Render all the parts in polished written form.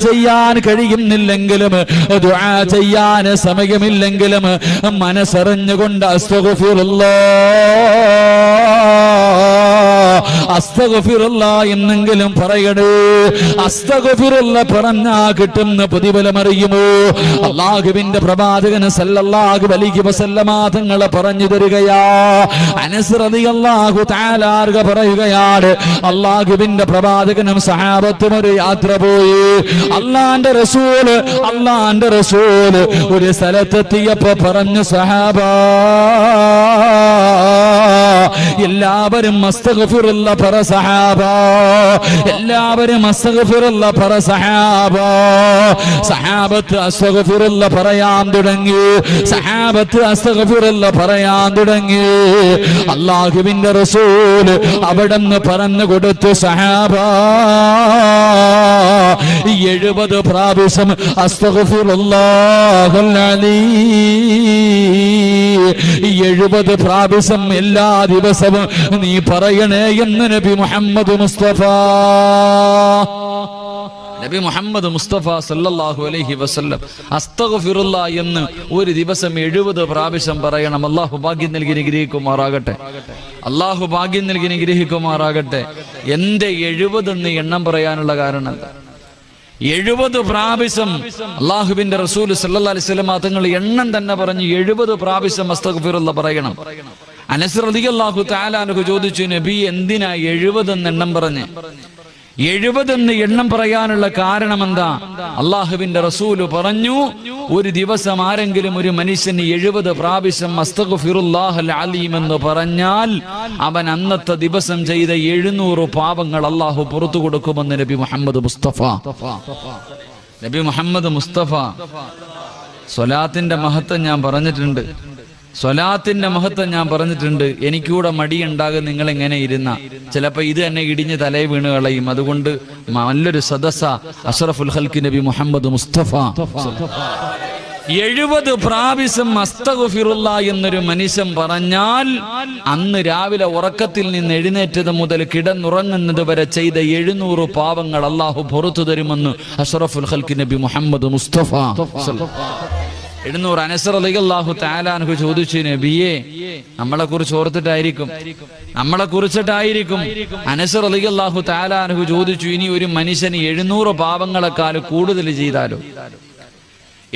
ചെയ്യാൻ കഴിയുന്നില്ലെങ്കിലും ദുആ ചെയ്യാൻ സമയമില്ലെങ്കിലും മനസ്സറിഞ്ഞുകൊണ്ട് അസ്തഗ്ഫിറുല്ലാഹ് എന്നെങ്കിലും പറയണേ. അസ്തഗ്ഫിറുല്ലാഹ് പറഞ്ഞാ കിട്ടുന്ന പ്രതിഫലം അറിയുമോ? അല്ലാഹുവിന്റെ പ്രവാചകൻ സല്ലല്ലാഹു അലൈഹി വസല്ലമ തങ്ങൾ പറഞ്ഞു തരികയാ. അനസ് റളിയല്ലാഹു തആല പറയുകയാണ്, അല്ലാഹുവിന്റെ പ്രവാചകനും സഹാബത്തും ഒരു യാത്ര പോയി. അല്ലാഹുവിന്റെ റസൂൽ ഒരു സ്ഥലത്തെത്തിയപ്പോ പറഞ്ഞു, സഹാബാ എല്ലാവരും അസ്തഗ്ഫിറുല്ലാഹ് പറ സഹാബാ, എല്ലാവരും അസ്തഗ്ഫിറുല്ലാഹ് പറ സഹാബാ. സഹാബത്ത് അസ്തഗ്ഫിറുല്ലാഹ് പറയാൻ തുടങ്ങി. സഹാബത്ത് അസ്തഗ്ഫിറുല്ലാഹ് പറയാൻ തുടങ്ങി. അല്ലാഹുവിന്റെ റസൂൽ അവിടെന്ന് പറഞ്ഞു കൊടുത്തു, സഹാബാ 70 പ്രാവശ്യം അസ്തഗ്ഫിറുല്ലാഹൽ അലീം, 70 പ്രാവശ്യം എല്ലാ ദിവസവും നീ പറയണേ എന്ന് നബി മുഹമ്മദ് മുസ്തഫ സല്ലല്ലാഹു അലൈഹി വസല്ലം അസ്തഗ്ഫിറുല്ലാഹ് എന്ന് ഒരു ദിവസം 70 പ്രാവശ്യം പറയണം. അല്ലാഹു ഭാഗ്യം നൽകി അനുഗ്രഹിക്കുമാറാകട്ടെ. അല്ലാഹു ഭാഗ്യം നൽകി അനുഗ്രഹിക്കുമാറാകട്ടെ. എന്റെ 70 എന്ന് എണ്ണം പറയാനുള്ള കാരണം എന്താ? 70 പ്രാവശ്യം അല്ലാഹുവിന്റെ റസൂൽ സല്ലല്ലാഹു അലൈഹി വസല്ലം തങ്ങൾ എണ്ണം തന്നെ പറഞ്ഞു 70 പ്രാവശ്യം അസ്തഗ്ഫിറുല്ലാഹ് പറയണം. അനസ് റളിയല്ലാഹു തആല അൻഹു ചോദിച്ചു, നബി എന്തിനാ 70 എന്ന് എണ്ണം പറഞ്ഞ്? 70 എന്ന് എണ്ണം പറയാനുള്ള കാരണം എന്താ? അല്ലാഹുവിന്റെ റസൂൽ പറഞ്ഞു, ഒരു ദിവസം ആരെങ്കിലും ഒരു മനുഷ്യന് 70 പ്രാവശ്യം അസ്തഗ്ഫിറുല്ലാഹൽ അലീം എന്ന് പറഞ്ഞാൽ അവൻ അന്നത്തെ ദിവസം ചെയ്ത 700 പാപങ്ങൾ അല്ലാഹു പുറത്തു കൊടുക്കുമെന്ന് നബി മുഹമ്മദ് മുസ്തഫ. സ്വലാത്തിന്റെ മഹത്വം ഞാൻ പറഞ്ഞിട്ടുണ്ട്. എനിക്കൂടെ മടിയുണ്ടാകും നിങ്ങൾ എങ്ങനെ ഇരുന്ന. ചിലപ്പോ ഇത് തന്നെ ഇടിഞ്ഞ് തലയെ വീണ് കളയും. അതുകൊണ്ട് നല്ലൊരു സദസ്സ അഷ്റഫുൽ ഖൽഖി നബി മുഹമ്മദ് മുസ്തഫ. 70 പ്രാവശ്യം അസ്തഗ്ഫിറുല്ലാഹ് എന്നൊരു മനുഷ്യൻ പറഞ്ഞാൽ അന്ന് രാവിലെ ഉറക്കത്തിൽ നിന്ന് എഴുന്നേറ്റത് മുതൽ കിടന്നുറങ്ങുന്നത് വരെ ചെയ്ത 700 പാവങ്ങൾ അല്ലാഹു പുറത്തു തരുമെന്ന് അഷ്റഫുൽ ഖൽഖി നബി മുഹമ്മദ് മുസ്തഫ. 700. അനസ് റളിയല്ലാഹു തആല അൻഹു ചോദിച്ചു, നബിയേ നമ്മളെ കുറിച്ച് ഓർത്തിട്ടായിരിക്കും അനസ് റളിയല്ലാഹു തആല അൻഹു ചോദിച്ചു, ഇനി ഒരു മനുഷ്യന് 700 പാപങ്ങളെക്കാൾ കൂടുതൽ ചെയ്താലോ?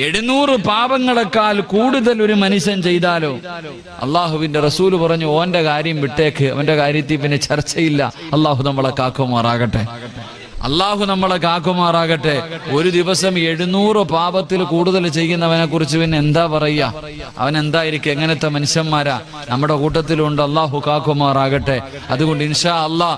700 പാപങ്ങളെക്കാൾ കൂടുതൽ ഒരു മനുഷ്യൻ ചെയ്താലോ? അല്ലാഹുവിന്റെ റസൂൽ പറഞ്ഞു, ഓന്റെ കാര്യം വിട്ടേക്ക്, അവന്റെ കാര്യത്തിൽ പിന്നെ ചർച്ചയില്ല. അല്ലാഹു നമ്മളെ കാക്കുമാറാകട്ടെ. ഒരു ദിവസം 700 പാപത്തിൽ കൂടുതൽ ചെയ്യുന്നവനെ കുറിച്ച് പിന്നെ എന്താ പറയാ? അവൻ എന്തായിരിക്കും? എങ്ങനത്തെ മനുഷ്യന്മാരാ നമ്മുടെ കൂട്ടത്തിലുണ്ട്? അല്ലാഹു കാക്കുമാറാകട്ടെ. അതുകൊണ്ട് ഇൻഷാ അല്ലാഹ്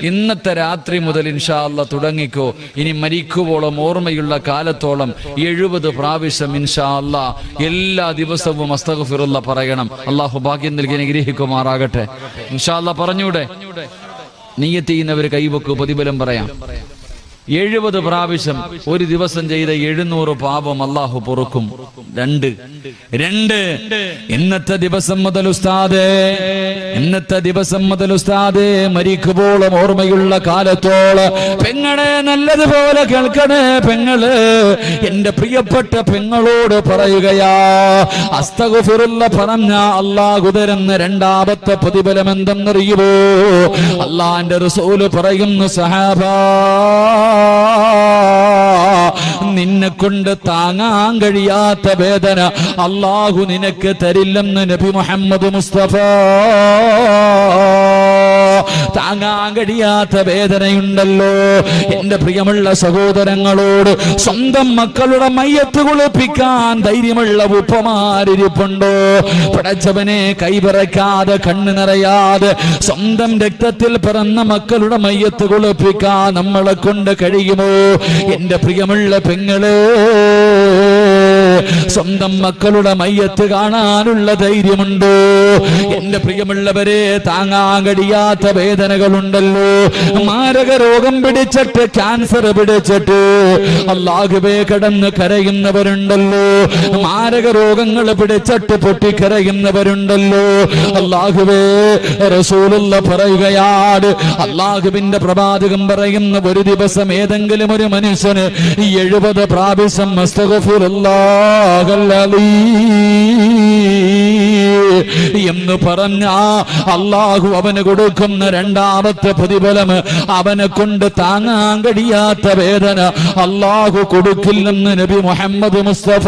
ഇന്നത്തെ രാത്രി മുതൽ ഇൻഷാ അല്ലാഹ് തുടങ്ങിക്കോ. ഇനി മരിക്കുവോളം ഓർമ്മയുള്ള കാലത്തോളം 70 പ്രാവശ്യം ഇൻഷാ അല്ലാഹ് എല്ലാ ദിവസവും അസ്തഗ്ഫിറുല്ലാഹ് പറയണം. അല്ലാഹു ഭാഗ്യം നൽകി അനുഗ്രഹിക്കുമാറാകട്ടെ. ഇൻഷാ അല്ലാഹ് പറഞ്ഞൂടെ? നിയ്യത്ത് ചെയ്യുന്നവർ കൈവെക്കു, പ്രതിഫലം പറയാം. 70 പ്രാവശ്യം ഒരു ദിവസം ചെയ്ത 700 പാപം അല്ലാഹു പൊറുക്കും. 2 ഇന്നത്തെ ദിവസം മുതൽ ഉസ്താദേ മരിക്കുമ്പോഴും ഓർമ്മയുള്ള കാലത്തോളം പെങ്ങളെ നല്ലതുപോലെ കേൾക്കണേ. പെങ്ങള് എന്റെ പ്രിയപ്പെട്ട പെങ്ങളോട് പറയുകയാ, അസ്തഗ്ഫിറുല്ലാഹ് പറഞ്ഞ അല്ലാഹു തരുന്ന രണ്ടാമത്തെ പ്രതിഫലം എന്തെന്നറിയുമോ? അല്ലാഹുവിന്റെ റസൂല് പറയുന്നു, സഹാബാ നിന്നെ കൊണ്ട് താങ്ങാൻ കഴിയാത്ത വേദന അല്ലാഹു നിനക്ക് തരില്ലെന്ന് നബി മുഹമ്മദ് മുസ്തഫ. താങ്ങാൻ കഴിയാത്ത വേദനയുണ്ടല്ലോ എന്റെ പ്രിയമുള്ള സഹോദരങ്ങളോട്. സ്വന്തം മക്കളുടെ മയ്യത്ത് കുളിപ്പിക്കാൻ ധൈര്യമുള്ള ഉപ്പമാരിപ്പുണ്ടോ? പടച്ചവനെ കൈവിറക്കാതെ കണ്ണു നിറയാതെ സ്വന്തം രക്തത്തിൽ പിറന്ന മക്കളുടെ മയ്യത്ത് കുളിപ്പിക്കാൻ നമ്മളെ കൊണ്ട് കഴിയുമോ? എന്റെ പ്രിയമുള്ള പെങ്ങളെ, സ്വന്തം മക്കളുടെ മയ്യത്ത് കാണാനുള്ള ധൈര്യമുണ്ടോ? എന്റെ പ്രിയമുള്ളവരെ, താങ്ങാൻ കഴിയാത്ത വേദനകളുണ്ടല്ലോ. മാരക രോഗം പിടിച്ചിട്ട്, ക്യാൻസർ പിടിച്ചിട്ട് അല്ലാഹുവേ കടന്ന് കരയുന്നവരുണ്ടല്ലോ. മാരക രോഗങ്ങൾ പിടിച്ചിട്ട് പൊട്ടിക്കരയുന്നവരുണ്ടല്ലോ. അല്ലാഹുവേ, റസൂലുള്ള പറയുകയാണ്, അല്ലാഹുവിന്റെ പ്രവാചകൻ പറയുന്ന ഒരു ദിവസം ഏതെങ്കിലും ഒരു മനുഷ്യന് 70 പ്രാവശ്യം അസ്തഗ്ഫിറുല്ലാഹൽ അലീം എന്ന് പറഞ്ഞ അല്ലാഹു അവന് കൊടുക്കുന്ന രണ്ടാമത്തെ പ്രതിഫലം, അവനെ കൊണ്ട് താങ്ങാൻ കഴിയാത്ത വേദന അല്ലാഹു കൊടുക്കില്ലെന്ന് നബി മുഹമ്മദ് മുസ്തഫ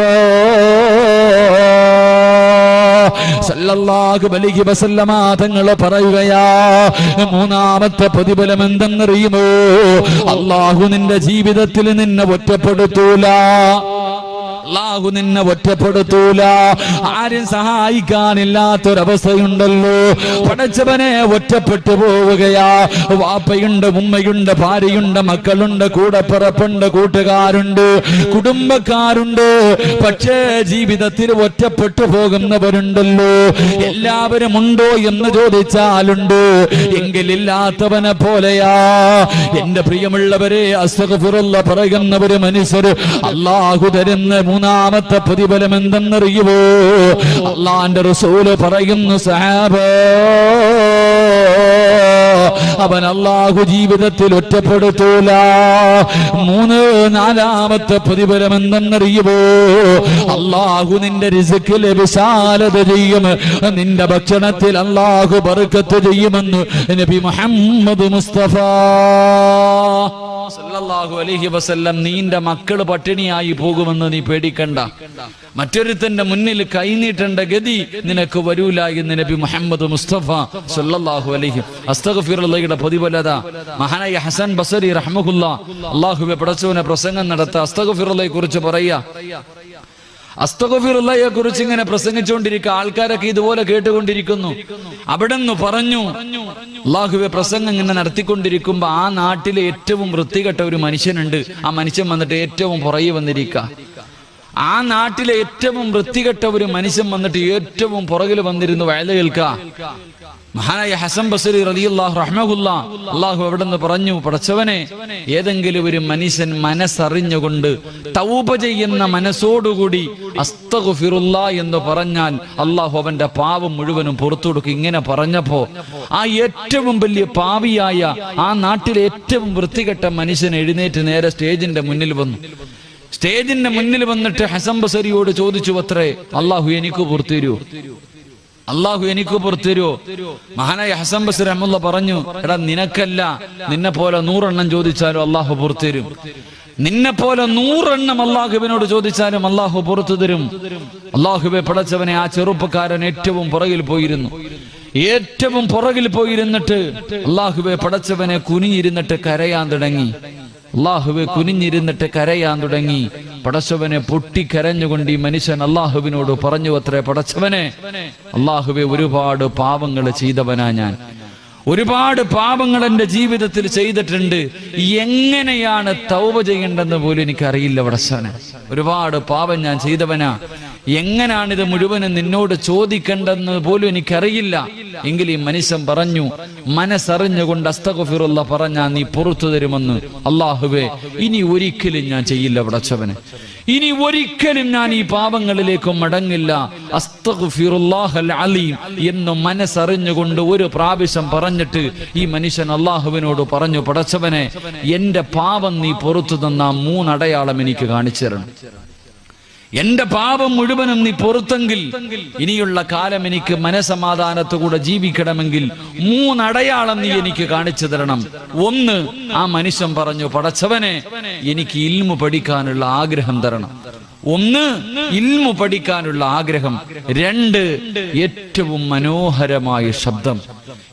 സല്ലല്ലാഹു അലൈഹി വസല്ലമ തങ്ങൾ പറയുകയാ. മൂന്നാമത്തെ പ്രതിഫലം എന്തെന്നറിയുമോ? അല്ലാഹു നിന്റെ ജീവിതത്തിൽ നിന്നെ ഒറ്റപ്പെടുത്തൂല. അല്ലാഹു നിന്നെ ഒറ്റപ്പെടുത്തൂല. ആരും സഹായിക്കാനില്ലാത്തൊരവസ്ഥയുണ്ടല്ലോ. പടച്ചവനെ ഒറ്റപ്പെട്ടു പോവുകയാ. വാപ്പയുണ്ട്, ഉമ്മയുണ്ട്, ഭാര്യയുണ്ട്, മക്കളുണ്ട്, കൂടപ്പിറപ്പുണ്ട്, കൂട്ടുകാരുണ്ട്, കുടുംബക്കാരുണ്ട്. പക്ഷേ ജീവിതത്തിൽ ഒറ്റപ്പെട്ടു പോകുന്നവരുണ്ടല്ലോ. എല്ലാവരും ഉണ്ടോ എന്ന് ചോദിച്ചാലുണ്ട്. എങ്കിലില്ലാത്തവനെ പോലെയാ. എന്റെ പ്രിയമുള്ളവരെ, അസ്തഗ്ഫിറുല്ലാഹ് പറയുന്ന ഒരു മനുഷ്യർ അല്ലാഹു തരുന്ന മൂന്നാമത്തെ പ്രതിഫലം എന്തെന്നറിയുമോ? അല്ലാഹുവിന്റെ റസൂല് പറയുന്നു, സഹാബ, അവൻ അല്ലാഹു ജീവിതത്തിൽ ഒറ്റപ്പെടുത്തൂല. നാലാമത്തെ പ്രതിഫലം എന്തെന്നറിയുമോ? അല്ലാഹു നിന്റെ റിസ്കിൽ വിശാലത ചെയ്യും. നിന്റെ ഭക്ഷണത്തിൽ അല്ലാഹു ബർക്കത്ത് ചെയ്യുമെന്ന് നബി മുഹമ്മദ് മുസ്തഫ സല്ലല്ലാഹു അലൈഹി വസല്ലം. നീന്റെ മക്കള് പട്ടിണിയായി പോകുമെന്ന് നീ പേടിക്കണ്ട. മറ്റൊരുത്തന്റെ മുന്നിൽ കൈനീട്ടേണ്ട ഗതി നിനക്ക് വരൂല എന്ന് നബി മുഹമ്മദ് മുസ്തഫ സല്ലല്ലാഹു അലൈഹി. അസ്തഗ്ഫിറുല്ലാഹയുടെ പ്രതിഫലത മഹാനായ ഹസൻ ബസരി റഹ്മഹുല്ലാഹ് അല്ലാഹുവേ പടച്ചവനെ പ്രസംഗം നടത്ത അസ്തഗ്ഫിറുല്ലാഹയെ കുറിച്ച് പറയാ. അസ്തഗ്ഫിറുല്ലാഹയെ കുറിച്ച് ഇങ്ങനെ പ്രസംഗിച്ചുകൊണ്ടിരിക്കുക. ആൾക്കാരൊക്കെ ഇതുപോലെ കേട്ടുകൊണ്ടിരിക്കുന്നു. അവിടെ നിന്ന് പറഞ്ഞു, അല്ലാഹുവേ പ്രസംഗം ഇങ്ങനെ നടത്തിക്കൊണ്ടിരിക്കുമ്പോ ആ നാട്ടിലെ ഏറ്റവും വൃത്തികെട്ട ഒരു മനുഷ്യനുണ്ട്. ആ മനുഷ്യൻ വന്നിട്ട് ഏറ്റവും പുറകെ വന്നിരിക്കുക. ആ നാട്ടിലെ ഏറ്റവും വൃത്തികെട്ട ഒരു മനുഷ്യൻ വന്നിട്ട് ഏറ്റവും പുറകിൽ വന്നിരുന്നു വയല് കേൾക്കുക. മഹാനായ ഹസൻ ബസരി റളിയല്ലാഹു റഹ്മഹുല്ലാഹ് അല്ലാഹു അവിടെ നിന്ന് പറഞ്ഞു, പടച്ചവനെ, ഏതെങ്കിലും ഒരു മനുഷ്യൻ മനസ്സറിഞ്ഞുകൊണ്ട് തൗബ ചെയ്യുന്ന മനസ്സോടുകൂടി അസ്തഗ്ഫിറുല്ലാഹ് എന്ന് പറഞ്ഞാൽ അല്ലാഹു അവന്റെ പാവം മുഴുവനും പുറത്തു കൊടുക്കും. ഇങ്ങനെ പറഞ്ഞപ്പോ ആ ഏറ്റവും വലിയ പാവിയായ ആ നാട്ടിലെ ഏറ്റവും വൃത്തികെട്ട മനുഷ്യൻ എഴുന്നേറ്റ് നേരെ സ്റ്റേജിന്റെ മുന്നിൽ വന്നു. സ്റ്റേജിന്റെ മുന്നിൽ വന്നിട്ട് ഹസൻ ബസരിയോട് ചോദിച്ചു, അത്രേ, അല്ലാഹു എനിക്ക് പുറത്തു തരൂ, അല്ലാഹു എനിക്ക് പുറത്തു തരുമോ? മഹാനായ ഹസൻ ബസരി റഹ്മത്തുള്ളാഹി പറഞ്ഞു, എടാ, നിനക്കല്ല, നിന്നെ പോലെ 100 എണ്ണം ചോദിച്ചാലും അല്ലാഹു പുറത്തു തരും. നിന്നെ പോലെ 100 എണ്ണം അല്ലാഹുവിനോട് ചോദിച്ചാലും അല്ലാഹു പുറത്തു തരും. അല്ലാഹുവേ പടച്ചവനെ, ആ ചെറുപ്പക്കാരൻ ഏറ്റവും പുറകിൽ പോയിരുന്നു. ഏറ്റവും പുറകിൽ പോയിരുന്നിട്ട് അല്ലാഹുവേ പടച്ചവനെ കുനിഞ്ഞിരുന്നിട്ട് കരയാൻ തുടങ്ങി. അല്ലാഹുവെ കുനിഞ്ഞിരുന്നിട്ട് കരയാൻ തുടങ്ങി. പടച്ചവനെ പൊട്ടിക്കരഞ്ഞുകൊണ്ട് ഈ മനുഷ്യൻ അല്ലാഹുവിനോട് പറഞ്ഞു, അത്രേ, പടച്ചവനെ, അല്ലാഹുവെ, ഒരുപാട് പാപങ്ങൾ ചെയ്തവനാ ഞാൻ. ഒരുപാട് പാപങ്ങൾ എന്റെ ജീവിതത്തിൽ ചെയ്തിട്ടുണ്ട്. എങ്ങനെയാണ് തൗബ ചെയ്യേണ്ടെന്ന് പോലും എനിക്കറിയില്ല പടച്ചവനെ. ഒരുപാട് പാപം ഞാൻ ചെയ്തവനാ. എങ്ങനാണിത് മുഴുവനും നിന്നോട് ചോദിക്കേണ്ടെന്ന് പോലും എനിക്കറിയില്ല. എങ്കിൽ ഈ മനുഷ്യൻ പറഞ്ഞു, മനസ്സറിഞ്ഞുകൊണ്ട് അസ്തഗ്ഫിറുല്ലാഹ് പറഞ്ഞാൽ നീ പുറത്തു തരുമെന്ന്. അല്ലാഹുവേ, ഇനി ഒരിക്കലും ഞാൻ ചെയ്യില്ല പടച്ചവനെ. ഇനി ഒരിക്കലും ഞാൻ ഈ പാപങ്ങളിലേക്ക് മടങ്ങില്ല. അസ്തഗ്ഫിറുല്ലാഹൽ അലീം എന്ന് മനസ്സറിഞ്ഞുകൊണ്ട് ഒരു പ്രാവശ്യം പറഞ്ഞിട്ട് ഈ മനുഷ്യൻ അല്ലാഹുവിനോട് പറഞ്ഞു, പടച്ചവനെ, എന്റെ പാപം നീ പുറത്തു തന്ന 3 അടയാളം എനിക്ക് കാണിച്ചു തരണം. എന്റെ പാപം മുഴുവനും നീ പുറത്തെങ്കിൽ ഇനിയുള്ള കാലം എനിക്ക് മനസമാധാനത്തോടെ ജീവിക്കണമെങ്കിൽ 3 അടയാളം നീ എനിക്ക് കാണിച്ചു തരണം. 1, ആ മനുഷ്യൻ പറഞ്ഞു, പടച്ചവനെ, എനിക്ക് ഇൽമു പഠിക്കാനുള്ള ആഗ്രഹം തരണം. 1, ഇൽമു പഠിക്കാനുള്ള ആഗ്രഹം. 2, ഏറ്റവും മനോഹരമായ ശബ്ദം.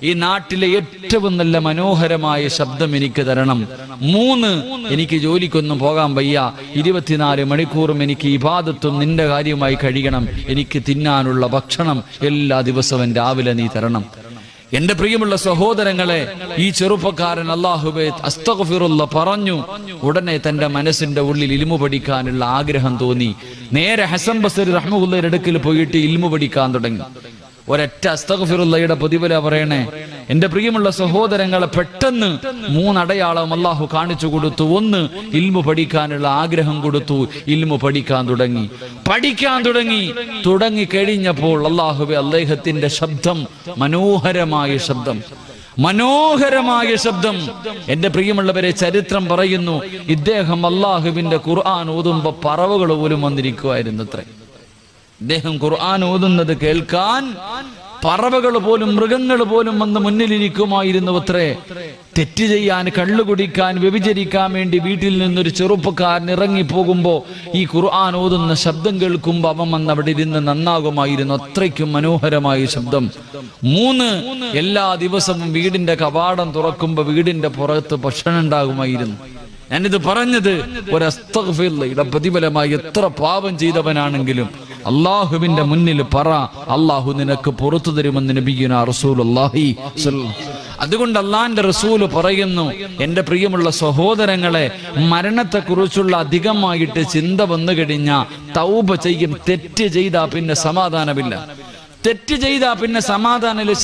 ഈ നാട്ടിലെ ഏറ്റവും നല്ല മനോഹരമായ ശബ്ദം എനിക്ക് തരണം. 3, എനിക്ക് ജോലിക്കൊന്നും പോകാൻ വയ്യ. 24 മണിക്കൂറും എനിക്ക് ഇബാദത്തും നിന്റെ കാര്യമായി കഴിയണം. എനിക്ക് തിന്നാനുള്ള ഭക്ഷണം എല്ലാ ദിവസവും രാവിലെ നീ തരണം. എന്റെ പ്രിയമുള്ള സഹോദരങ്ങളെ, ഈ ചെറുപ്പക്കാരൻ അല്ലാഹുവേ അസ്തഗ്ഫിറുല്ലാ പറഞ്ഞു. ഉടനെ തന്റെ മനസ്സിന്റെ ഉള്ളിൽ ഇൽമു പഠിക്കാനുള്ള ആഗ്രഹം തോന്നി. നേരെ ഹസൻ ബസ്രി റഹ്മത്തുള്ളാഹിയുടെ അടുക്കൽ പോയിട്ട് ഇൽമു പഠിക്കാൻ തുടങ്ങി. ഒരൊറ്റ അസ്തഗ്ഫിറുല്ലാഹയുടെ പ്രതിഫല പറയണേ. എന്റെ പ്രിയമുള്ള സഹോദരങ്ങളെ, പെട്ടെന്ന് 3 അടയാളം അല്ലാഹു കാണിച്ചു കൊടുത്തു. ഒന്ന്, ഇൽമു പഠിക്കാനുള്ള ആഗ്രഹം കൊടുത്തു. ഇൽമു പഠിക്കാൻ തുടങ്ങി കഴിഞ്ഞപ്പോൾ അല്ലാഹുവേ അദ്ദേഹത്തിന്റെ ശബ്ദം മനോഹരമായ ശബ്ദം. എന്റെ പ്രിയമുള്ളവരെ, ചരിത്രം പറയുന്നു, ഇദ്ദേഹം അല്ലാഹുവിന്റെ ഖുർആൻ ഓതുമ്പോ പറവകൾ പോലും വന്നിരിക്കുമായിരുന്നു അത്രേ. ഇദ്ദേഹം ഖുർആൻ ഓതുന്നത് കേൾക്കാൻ പറവകൾ പോലും മൃഗങ്ങൾ പോലും വന്ന് മുന്നിലിരിക്കുമായിരുന്നു അത്രേ. തെറ്റ് ചെയ്യാൻ, കള്ളു കുടിക്കാൻ, വ്യഭിചരിക്കാൻ വേണ്ടി വീട്ടിൽ നിന്നൊരു ചെറുപ്പക്കാരൻ ഇറങ്ങിപ്പോകുമ്പോ ഈ ഖുർആൻ ഓതുന്ന ശബ്ദം കേൾക്കുമ്പോ അവൻ വന്ന് അവിടെ ഇരുന്ന് നന്നാകുമായിരുന്നു. അത്രയ്ക്കും മനോഹരമായ ശബ്ദം. 3, എല്ലാ ദിവസവും വീടിന്റെ കവാടം തുറക്കുമ്പോ വീടിന്റെ പുറത്ത് ഭക്ഷണം ഉണ്ടാകുമായിരുന്നു. ഞാനിത് പറഞ്ഞത് ഒരു അസ്തഗ്ഫിറുല്ലാഹയുടെ പ്രതിഫലമായി എത്ര പാപം ചെയ്തവനാണെങ്കിലും അള്ളാഹുവിന്റെ മുന്നിൽ പറ, അള്ളാഹു നിനക്ക് പുറത്തു തരുമെന്ന് നബിയുനാ റസൂലുള്ളാഹി സ്വല്ലല്ലാഹു. അതുകൊണ്ട് അള്ളാന്റെ റസൂല് പറയുന്നു, എന്റെ പ്രിയമുള്ള സഹോദരങ്ങളെ, മരണത്തെക്കുറിച്ചുള്ള അധികമായിട്ട് ചിന്ത വന്നു കഴിഞ്ഞാൽ തൗബ ചെയ്യും. തെറ്റ് ചെയ്താ പിന്നെ സമാധാനമില്ല.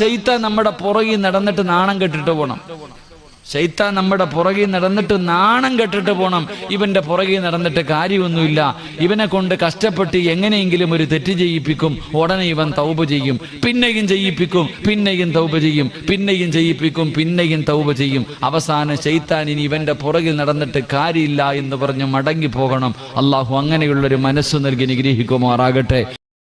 ശൈത്താൻ നമ്മുടെ പുറകിൽ നടന്നിട്ട് നാണം കെട്ടിട്ട് പോണം. ശൈത്താൻ നമ്മുടെ പുറകിൽ നടന്നിട്ട് നാണം കെട്ടിട്ട് പോണം. ഇവന്റെ പുറകിൽ നടന്നിട്ട് കാര്യമൊന്നുമില്ല. ഇവനെ കൊണ്ട് കഷ്ടപ്പെട്ട് എങ്ങനെയെങ്കിലും ഒരു തെറ്റ് ചെയ്യിപ്പിക്കും. ഉടനെ ഇവൻ തൗബ ചെയ്യും, പിന്നെയും ചെയ്യിപ്പിക്കും, പിന്നെയും തൗബ ചെയ്യും, പിന്നെയും ചെയ്യിപ്പിക്കും, പിന്നെയും തൗബ ചെയ്യും. അവസാനം ശൈത്താൻ ഇനി ഇവന്റെ പുറകിൽ നടന്നിട്ട് കാര്യമില്ല എന്ന് പറഞ്ഞ് മടങ്ങി പോകണം. അള്ളാഹു അങ്ങനെയുള്ളൊരു മനസ്സ് നൽകി നിഗ്രഹിക്കുമാറാകട്ടെ.